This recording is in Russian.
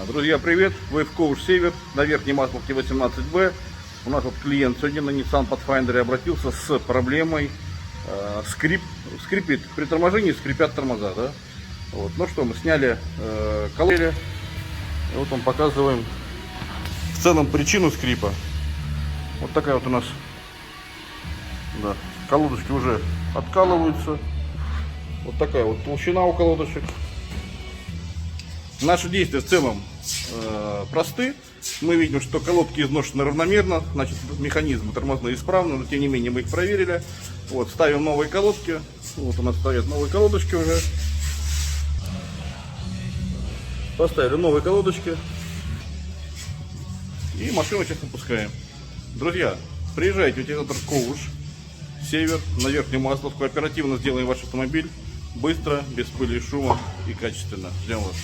Друзья, привет! Вы в Ковш Север на Верхней Масловке 18Б. У нас вот клиент сегодня на Nissan Pathfinder обратился с проблемой скрипит при торможении, скрипят тормоза, да? Вот. Ну что, мы сняли колодки. И вот вам показываем в целом причину скрипа. Вот такая вот у нас, да, колодочки уже откалываются. Вот такая вот толщина у колодочек. Наши действия в целом просты. Мы видим, что колодки изношены равномерно, значит механизмы тормозные исправны, но тем не менее мы их проверили. Вот, ставим новые колодки. Вот у нас стоят новые колодочки уже. Поставили новые колодочки. И машину сейчас выпускаем. Друзья, приезжайте в утилизатор Ковш Север на Верхнюю Масловку. Оперативно сделаем ваш автомобиль. Быстро, без пыли и шума и качественно. Ждем вас.